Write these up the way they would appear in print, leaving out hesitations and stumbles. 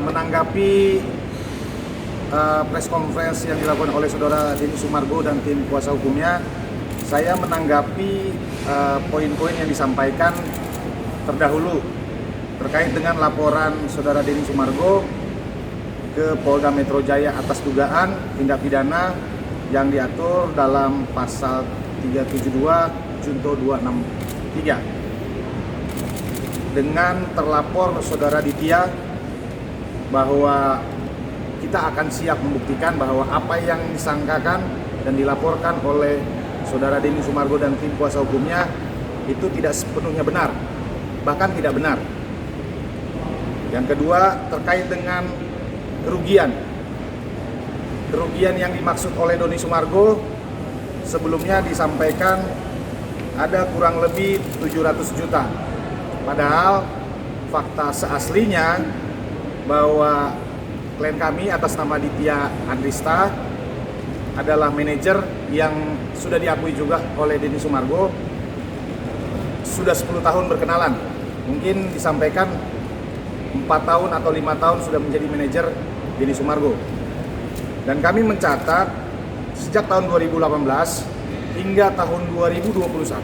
menanggapi press conference yang dilakukan oleh Saudara Denny Sumargo dan tim kuasa hukumnya, saya menanggapi poin-poin yang disampaikan terdahulu terkait dengan laporan Saudara Denny Sumargo ke Polda Metro Jaya atas dugaan tindak pidana yang diatur dalam pasal 372 Junto 263 dengan terlapor Saudara Ditya bahwa kita akan siap membuktikan bahwa apa yang disangkakan dan dilaporkan oleh Saudara Denny Sumargo dan tim kuasa hukumnya itu tidak sepenuhnya benar, bahkan tidak benar. Yang kedua, terkait dengan kerugian yang dimaksud oleh Denny Sumargo sebelumnya disampaikan ada kurang lebih 700 juta. Padahal fakta seaslinya bahwa klien kami atas nama Ditya Andrista adalah manajer yang sudah diakui juga oleh Denny Sumargo, sudah 10 tahun berkenalan. Mungkin disampaikan 4 tahun atau 5 tahun sudah menjadi manajer Denny Sumargo. Dan kami mencatat sejak tahun 2018 hingga tahun 2021,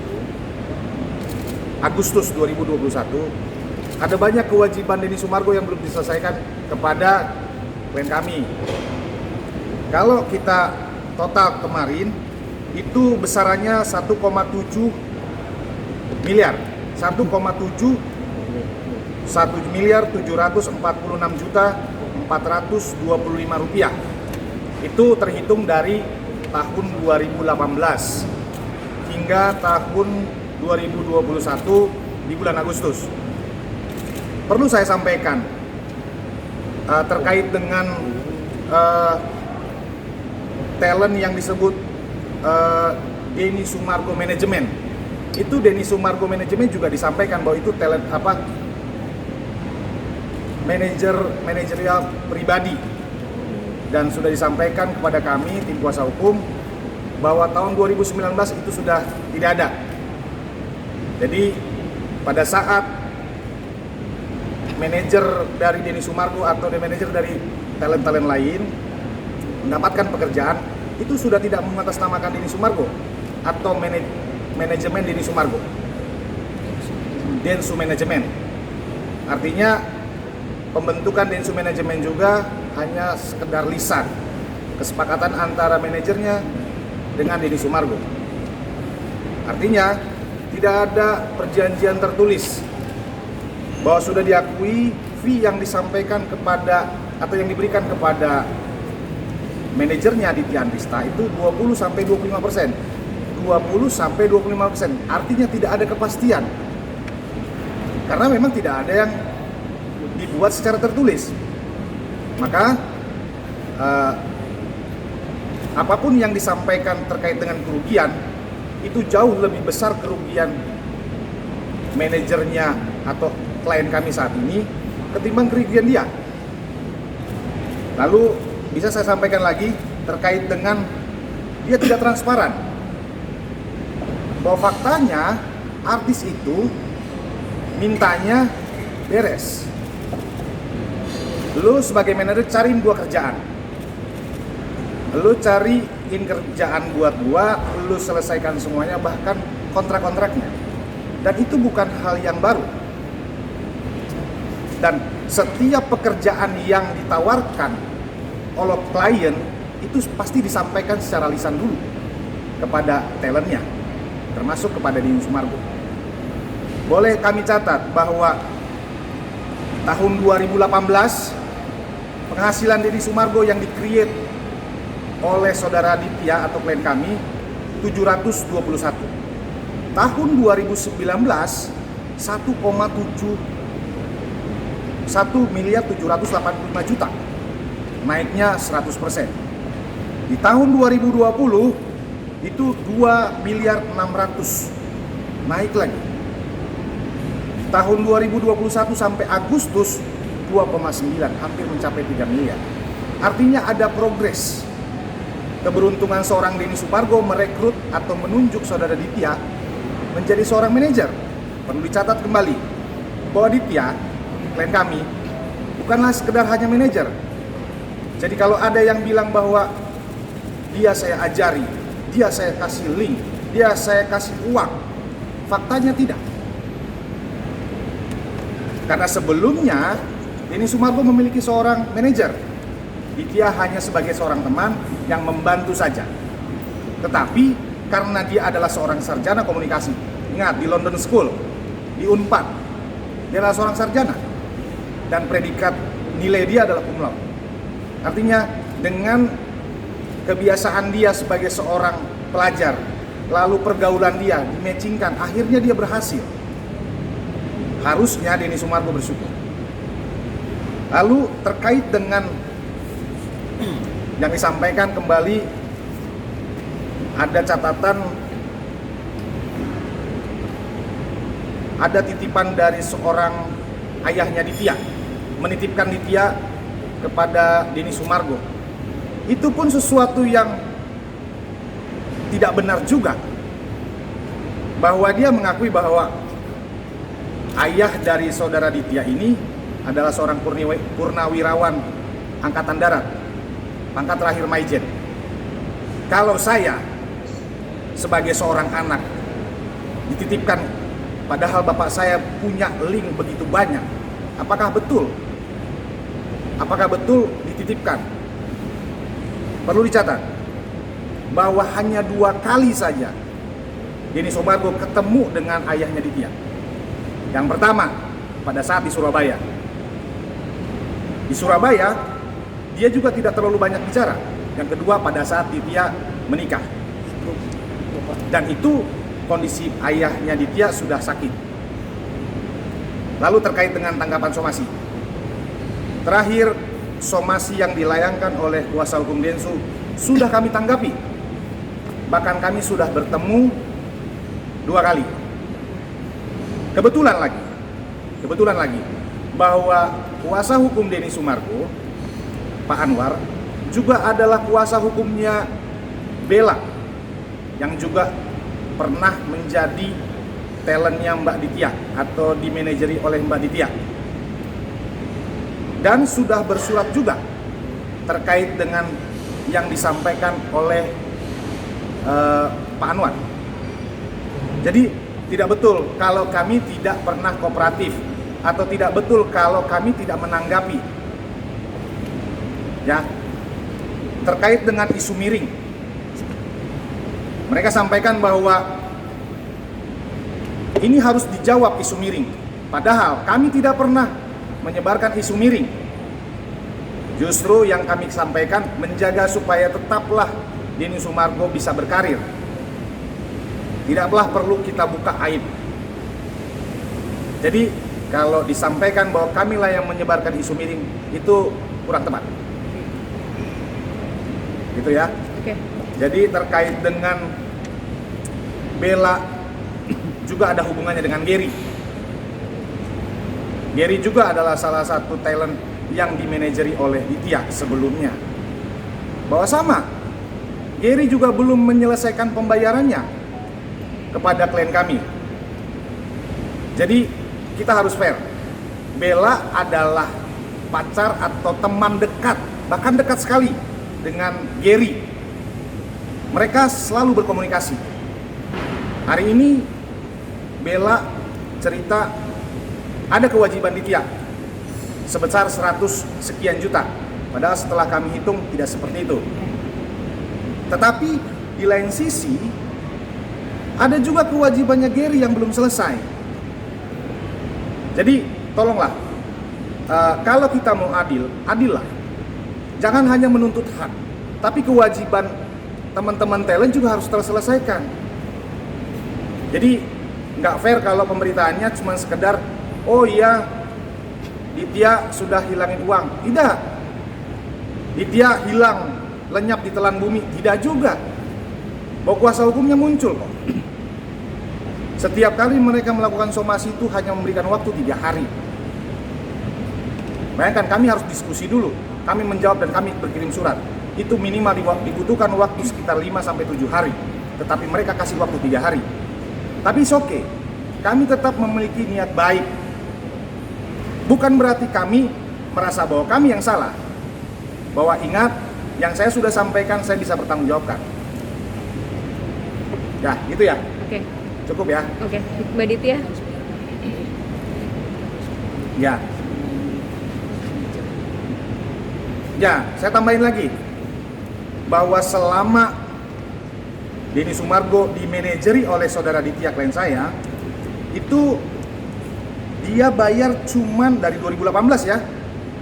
Agustus 2021, ada banyak kewajiban Denny Sumargo yang belum diselesaikan kepada klien kami. Kalau kita total kemarin itu besarannya 1,7 miliar, 1.746.425.425 rupiah. Itu terhitung dari tahun 2018 hingga tahun 2021 di bulan Agustus. Perlu saya sampaikan terkait dengan talent yang disebut Denny Sumargo Management. Itu Denny Sumargo Management juga disampaikan bahwa itu talent manajerial pribadi, dan sudah disampaikan kepada kami tim kuasa hukum bahwa tahun 2019 itu sudah tidak ada. Jadi pada saat manajer dari Denny Sumargo atau manajer dari talent-talent lain mendapatkan pekerjaan, itu sudah tidak mengatasnamakan Denny Sumargo atau manajemen Denny Sumargo, Densu Manajemen. Artinya pembentukan Densu Manajemen juga hanya sekedar lisan kesepakatan antara manajernya dengan Denny Sumargo. Artinya tidak ada perjanjian tertulis bahwa sudah diakui fee yang disampaikan kepada atau yang diberikan kepada manajernya Ditya Andrista itu 20-25%. 20-25%. Artinya tidak ada kepastian. Karena memang tidak ada yang dibuat secara tertulis. Maka apapun yang disampaikan terkait dengan kerugian itu jauh lebih besar kerugian manajernya atau klien kami saat ini ketimbang kerugian dia. Lalu bisa saya sampaikan lagi terkait dengan dia tidak transparan, bahwa faktanya artis itu mintanya beres. Lu sebagai manajer cariin gua kerjaan, lu cariin kerjaan buat gua, lu selesaikan semuanya, bahkan kontrak-kontraknya. Dan itu bukan hal yang baru. Dan setiap pekerjaan yang ditawarkan oleh klien itu pasti disampaikan secara lisan dulu kepada talentnya, termasuk kepada Denny Sumargo. Boleh kami catat bahwa tahun 2018 penghasilan Denny Sumargo yang di-create oleh Saudara Ditya atau klien kami 721. Tahun 2019 1,785 juta, naiknya 100%. Di tahun 2020 itu 2.600.000.000, naik lagi. Tahun 2021 sampai Agustus 2,9, hampir mencapai 3 miliar. Artinya ada progres. Keberuntungan seorang Denny Sumargo merekrut atau menunjuk Saudara Ditya menjadi seorang manajer. Perlu dicatat kembali bahwa Ditya, klien kami, bukanlah sekedar hanya manajer. Jadi kalau ada yang bilang bahwa dia saya ajari, dia saya kasih link, dia saya kasih uang, faktanya tidak. Karena sebelumnya Denny Sumargo memiliki seorang manajer. Dia hanya sebagai seorang teman yang membantu saja. Tetapi karena dia adalah seorang sarjana komunikasi, ingat di London School, di Unpad, dia adalah seorang sarjana dan predikat nilai dia adalah cum laude. Artinya dengan kebiasaan dia sebagai seorang pelajar, lalu pergaulan dia dimatchingkan, akhirnya dia berhasil. Harusnya Denny Sumargo bersyukur. Lalu terkait dengan yang disampaikan kembali, ada catatan, ada titipan dari seorang ayahnya Ditya, menitipkan Ditya kepada Denny Sumargo. Itu pun sesuatu yang tidak benar juga, bahwa dia mengakui bahwa ayah dari saudara Ditya ini adalah seorang purnawirawan Angkatan Darat, pangkat terakhir Maijen. Kalau saya sebagai seorang anak dititipkan, padahal bapak saya punya link begitu banyak, apakah betul? Apakah betul dititipkan? Perlu dicatat bahwa hanya 2 kali saja Denny Sumargo ketemu dengan ayahnya Ditya. Yang pertama pada saat di Surabaya. Di Surabaya dia juga tidak terlalu banyak bicara. Yang kedua pada saat Ditya menikah. Dan itu kondisi ayahnya Ditya sudah sakit. Lalu terkait dengan tanggapan somasi. Terakhir, somasi yang dilayangkan oleh kuasa hukum Densu sudah kami tanggapi. Bahkan kami sudah bertemu 2 kali. Kebetulan lagi bahwa kuasa hukum Denny Sumargo, Pak Anwar, juga adalah kuasa hukumnya Bella, yang juga pernah menjadi talentnya Mbak Ditya atau dimanajeri oleh Mbak Ditya. Dan sudah bersurat juga terkait dengan yang disampaikan oleh Pak Anwar. Jadi tidak betul kalau kami tidak pernah kooperatif, atau tidak betul kalau kami tidak menanggapi. Ya, terkait dengan isu miring, mereka sampaikan bahwa ini harus dijawab isu miring. Padahal kami tidak pernah menyebarkan isu miring. Justru yang kami sampaikan menjaga supaya tetaplah Denny Sumargo bisa berkarir. Tidaklah perlu kita buka aib. Jadi kalau disampaikan bahwa kamilah yang menyebarkan isu miring, itu kurang tepat. Gitu ya. Oke. Jadi terkait dengan Bella juga ada hubungannya dengan Gary. Gary juga adalah salah satu talent yang dimanajeri oleh Ditya sebelumnya. Bahwa sama, Gary juga belum menyelesaikan pembayarannya kepada klien kami. Jadi kita harus fair. Bella adalah pacar atau teman dekat, bahkan dekat sekali dengan Gary. Mereka selalu berkomunikasi. Hari ini Bella cerita ada kewajiban Ditya sebesar 100 sekian juta. Padahal setelah kami hitung tidak seperti itu. Tetapi di lain sisi ada juga kewajibannya Gary yang belum selesai. Jadi tolonglah, kalau kita mau adillah. Jangan hanya menuntut hak, tapi kewajiban teman-teman talent juga harus terselesaikan. Jadi nggak fair kalau pemberitaannya cuma sekedar, oh iya, Ditya sudah hilangin uang. Tidak, Ditya hilang, lenyap di telan bumi. Tidak juga. Bahwa kuasa hukumnya muncul kok. Setiap kali mereka melakukan somasi itu hanya memberikan waktu 3 hari. Bayangkan kami harus diskusi dulu. Kami menjawab dan kami berkirim surat. Itu minimal dibutuhkan waktu sekitar 5-7 hari. Tetapi mereka kasih waktu 3 hari. Tapi it's okay. Kami tetap memiliki niat baik. Bukan berarti kami merasa bahwa kami yang salah, bahwa ingat yang saya sudah sampaikan saya bisa bertanggungjawabkan. Ya, gitu ya. Oke. Cukup ya. Oke, Mbak Ditya. Ya. Ya, saya tambahin lagi bahwa selama Denny Sumargo dimanajeri oleh saudara Ditya klien saya, itu dia bayar cuman dari 2018 ya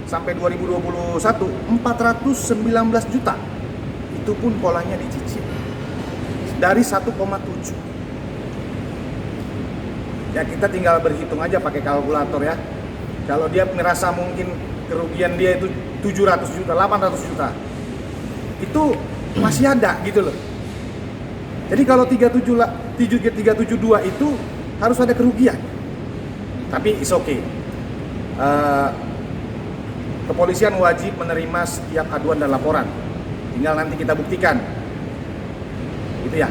sampai 2021 419 juta. Itu pun polanya dicicil dari 1,7. Ya kita tinggal berhitung aja pakai kalkulator ya. Kalau dia merasa mungkin kerugian dia itu 700 juta, 800 juta, itu masih ada gitu loh. Jadi kalau 372 itu harus ada kerugian. Tapi it's okay. Kepolisian wajib menerima setiap aduan dan laporan. Tinggal nanti kita buktikan. Gitu ya.